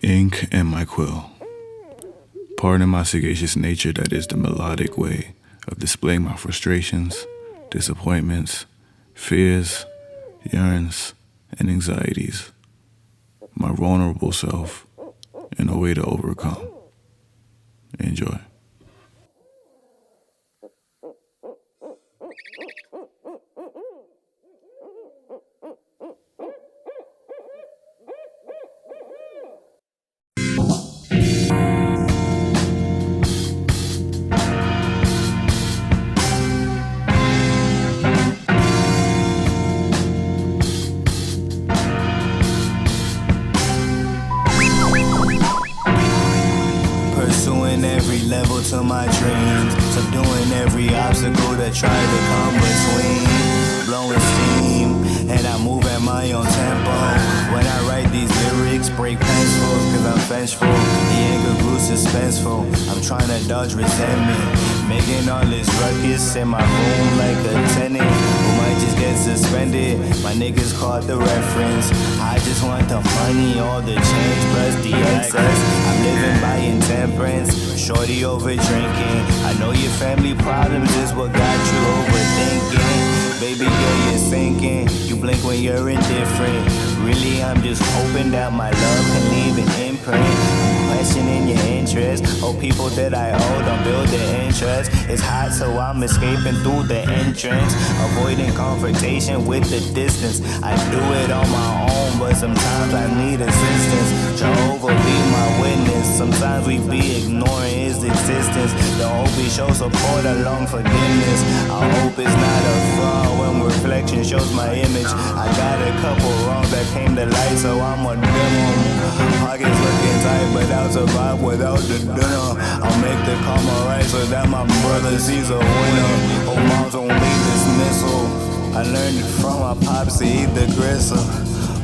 Ink and my quill. Pardon my sagacious nature that is the melodic way of displaying my frustrations, disappointments, fears, yearns, and anxieties. My vulnerable self in a way to overcome. Enjoy. Pursuing every level to my dreams, subduing every obstacle that tried to come between, blowing steam, and I move at my own tempo. When I write these lyrics, break pencils, cause I'm vengeful. The anger grew suspenseful, I'm trying to dodge resentment, making all this ruckus in my room like a tenant who might just get suspended. My niggas caught the reference. I just want the money, all the change plus the excess. I'm living by intemperance, shorty over drinking. I know your family problems is what got you overthinking. Baby girl, you're sinking. You blink when you're indifferent. Really, I'm just hoping that my love can leave an imprint. I'm questioning your interest. Oh, people that I owe don't build their interest. It's hot, so I'm escaping through the entrance, avoiding confrontation with the distance. I do it on my own, but sometimes I need assistance. Jehovah be my witness. Sometimes we be ignoring his existence. The hope he shows support along forgiveness. I hope it's not a fraud when reflection shows my image. I got a couple wrongs that came to light, so I'm a demo. Pockets looking tight, but I'll survive without the dinner. I'll make the karma right so that my brother sees a winner. Oh, moms don't leave dismissal. I learned it from my pops to eat the gristle.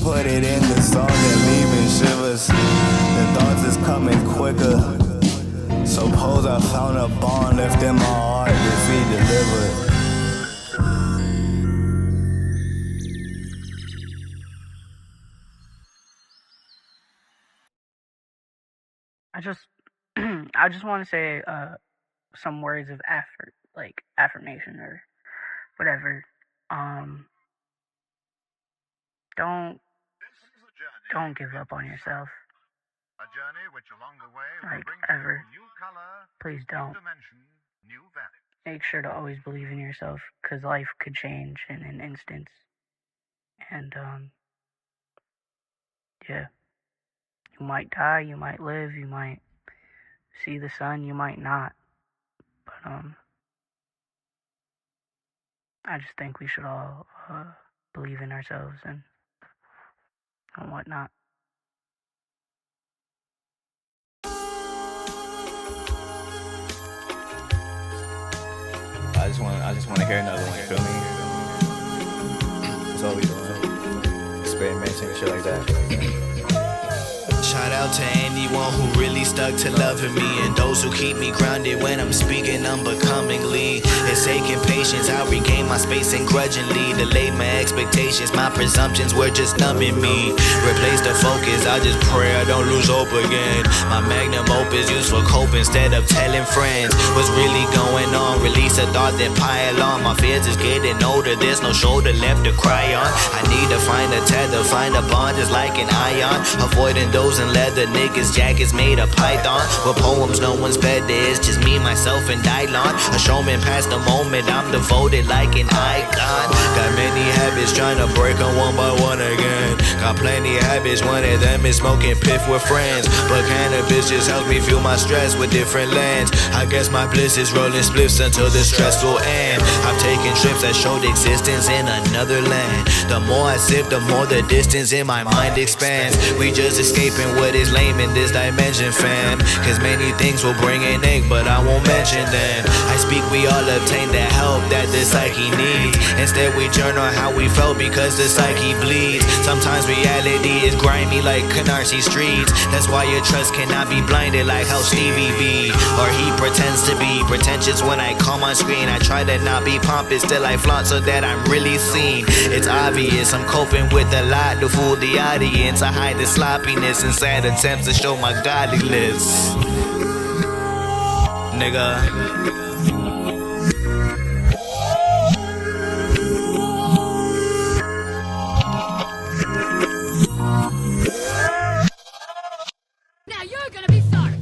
Put it in the song and leaving shivers. The thoughts is coming quicker. Suppose I found a bond left in my heart to be delivered. I just want to say some words of affirmation or whatever. Don't give up on yourself. A journey which along the way will Like bring ever. you new color, Please new don't. dimension, new value. Make sure to always believe in yourself, because life could change in an instant. And yeah, you might die, you might live, you might see the sun, you might not. But I just think we should all believe in ourselves and whatnot. I just want to hear another one. Feel me? That's all we doing. Experimenting, shit like that. Shout out to anyone who really stuck to loving me, and those who keep me grounded when I'm speaking unbecomingly. It's aching patience, I regain my space and grudgingly delayed my expectations. My presumptions were just numbing me. Replace the focus, I just pray I don't lose hope again. My magnum opus used for cope instead of telling friends what's really going on. Release a thought, then pile on. My fears is getting older, there's no shoulder left to cry on. I need to find a tether, find a bond just like an ion. Avoiding those in leather niggas, jackets made of python. With poems no one's better, it's just me, myself, and Dylon. A showman past the moment, I'm devoted like an icon. Got many habits, trying to break them one by one again. Got plenty of habits, one of them is smoking piff with friends. But cannabis just helps me feel my stress with different lens. I guess my bliss is rolling spliffs until the stress will end. I've taken trips that showed existence in another land. The more I sip, the more the distance in my mind expands. We just escaping what is lame in this dimension, fam. Cause many things will bring an ache, but I won't mention them. I speak, we all obtain the help that the psyche needs. Instead we journal how we felt because the psyche bleeds. Sometimes reality is grimy like Canarsie streets. That's why your trust cannot be blinded like how Stevie be. Or he pretends to be pretentious when I come on screen. I try to not be pompous till I flaunt so that I'm really seen. It's obvious I'm coping with a lot to fool the audience. I hide the sloppiness inside had attempts to show my godliness. Nigga. Now you're gonna be sorry.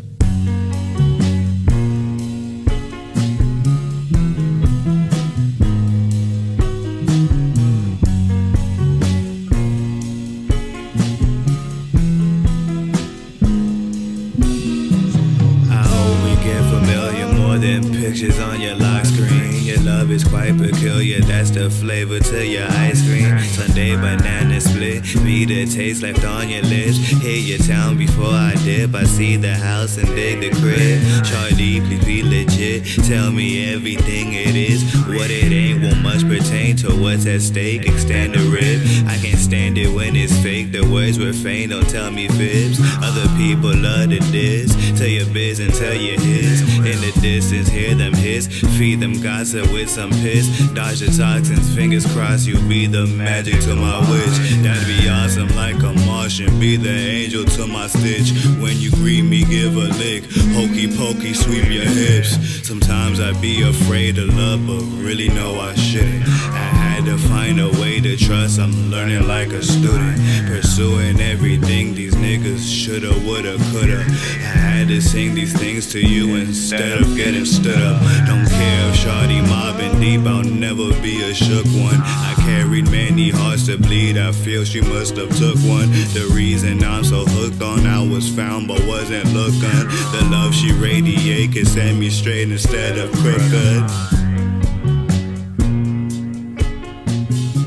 I hope we get familiar more than pictures on your lock screen. Your love is quite peculiar, that's the flavor to your ice cream. Sunday banana split, be the taste left on your lips. Hit your town before I dip, I see the house and dig the crib. Charlie, please be legit, tell me everything it is. What it ain't won't much pertain to what's at stake, extend the rib. I can't stand it when it's fake, the words were faint, don't tell me fibs. Other people love to diss, tell your biz and tell your his. In the distance, hear them hiss, feed them gossip with some piss. Dodge the toxins, fingers crossed, you be the magic to my wish. That'd be awesome like a Martian, be the angel to my stitch. When you greet me, give a lick, hokey pokey, sweep your hips. Sometimes I be afraid to love, but really know I shouldn't. I had to find a way to trust, I'm learning like a student. Pursuing everything these niggas shoulda, woulda, coulda. I had to sing these things to you instead of getting stood up. Don't care if shawty mobbing deep, I'll never be a shook one. I carried many hearts to bleed, I feel she must have took one. The reason I'm so hooked on, I was found but wasn't looking. The love she radiate can set me straight instead of crooked.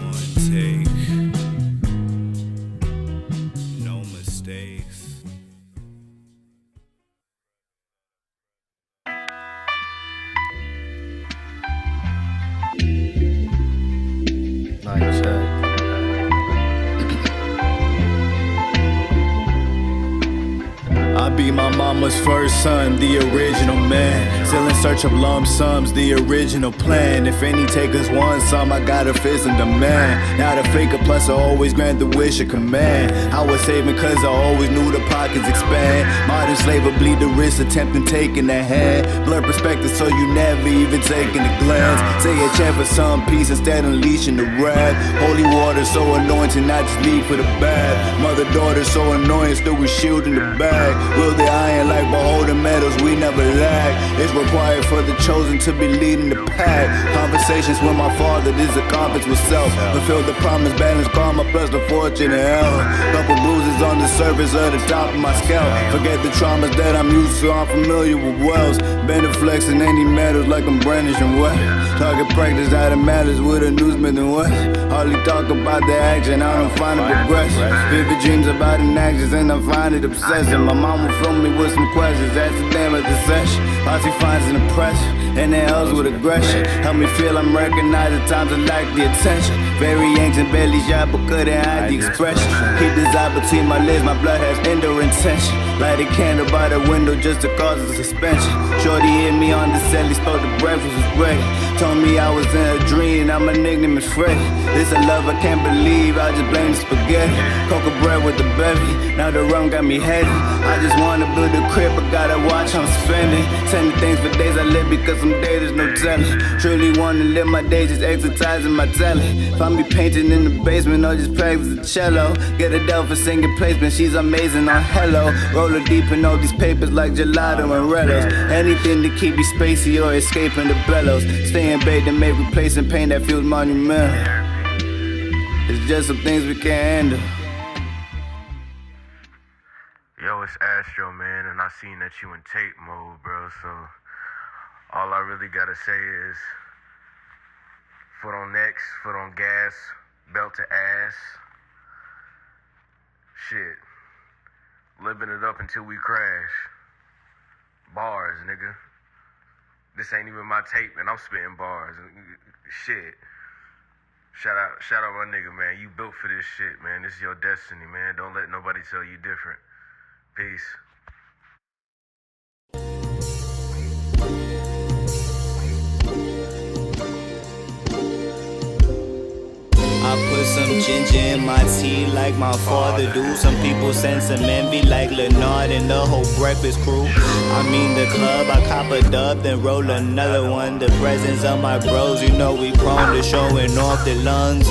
One take, no mistakes. Nice shot. I be my mama's first son, the original man. Still in search of lump sums, the original plan. If any takers want some, I got a fist in demand. Not a faker, plus I always grant the wish of command. I was saving cause I always knew the pockets expand. Modern slave would bleed the wrist, attempting taking the hand. Blur perspective so you never even taking a glance. Say a chant for some peace instead unleashing the wrath. Holy water so anointing, not just leave for the bad. Mother daughter so annoying, still we shielding the bag. Wield the iron like beholding metals, we never lag. It's required for the chosen to be leading the pack. Conversations with my father, this a conference with self. Fulfill the promise, balance karma plus the fortune and health. Couple bruises on the surface of the top of my scalp. Forget the traumas that I'm used to, I'm familiar with wells. Beneflexing any metals like I'm brandishing wet. Target practice out of matters with a newsman and west. Hardly talk about the action, I don't find it progression. Vivid dreams about inactions and I find it obsessive. My mom will fill me with some questions, that's the damn of the session. Posse finds an impression, and it helps with aggression. Help me feel I'm recognized at times I lack the attention. Very ancient, barely shy, but couldn't hide the expression. Keep this eye between my legs, my blood has endo intention. Light a candle by the window just to cause a suspension. Shorty hit me on the celly, spoke the breakfast was ready. Told me I was in a dream, now my nickname is Freddy. This a love I can't believe, I just blame the spaghetti. Coca bread with the bevy, now the rum got me heady. I just wanna build a crib, but gotta watch how I'm spending. Sending things for days I live because some days there's no telling. Truly wanna live my days just exercising my talent. If I'm be painting in the basement or just practice the cello. Get a Dell for singing placement, she's amazing on hello. Roller deep in all these papers like gelato and Redos. Anything to keep you spacey or escaping the bellows. Stay in bed and make replacing pain that feels monumental. It's just some things we can't handle. Yo, it's Astro, man, and I seen that you in tape mode, bro, so all I really gotta say is foot on necks, foot on gas, belt to ass. Shit. Living it up until we crash. Bars, nigga. This ain't even my tape, man. I'm spitting bars. Shit. Shout out my nigga, man. You built for this shit, man. This is your destiny, man. Don't let nobody tell you different. Peace. I I put some ginger in my tea like my father do. Some people send some envy like Leonard and the whole breakfast crew. I mean the club, I cop a dub, then roll another one. The presence of my bros, you know we prone to showing off the lungs.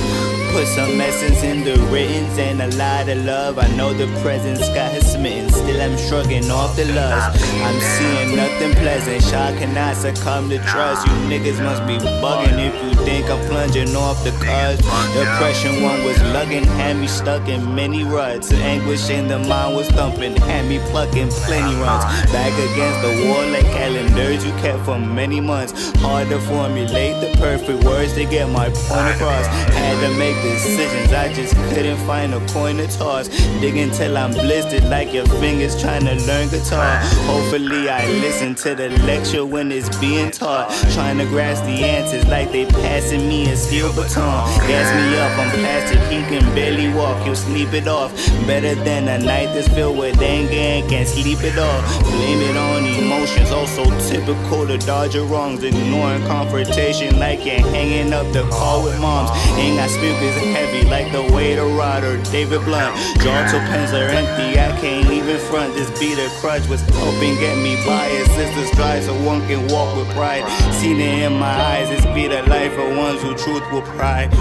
Put some essence in the writtens and a lot of love. I know the presence got her smitten, still I'm shrugging off the lust. I'm seeing nothing pleasant, shock cannot succumb to trust. You niggas must be bugging if you think I'm plunging off the cusp. Depression one was lugging, had me stuck in many ruts. Anguish in the mind was thumping, had me plucking plenty runs. Back against the wall like calendars you kept for many months. Hard to formulate the perfect words to get my point across. Had to make decisions, I just couldn't find a coin to toss. Digging till I'm blistered like your fingers trying to learn guitar. Hopefully I listen to the lecture when it's being taught. Trying to grasp the answers like they passing me a steel baton. Gas me up, I'm plastic, he can barely walk, he'll sleep it off. Better than a night that's filled with anger and can't sleep it off. Blame it on emotions, also typical to dodge your wrongs. Ignoring confrontation like you're hanging up the car with moms. Ain't got speakers heavy like the weight of Rod or David Blunt. Draw till pens are empty, I can't even front. This beat a crutch was helping get me by. His sister strides so one can walk with pride. Seen it in my eyes, this be the life of ones who truth will pride.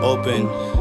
Open.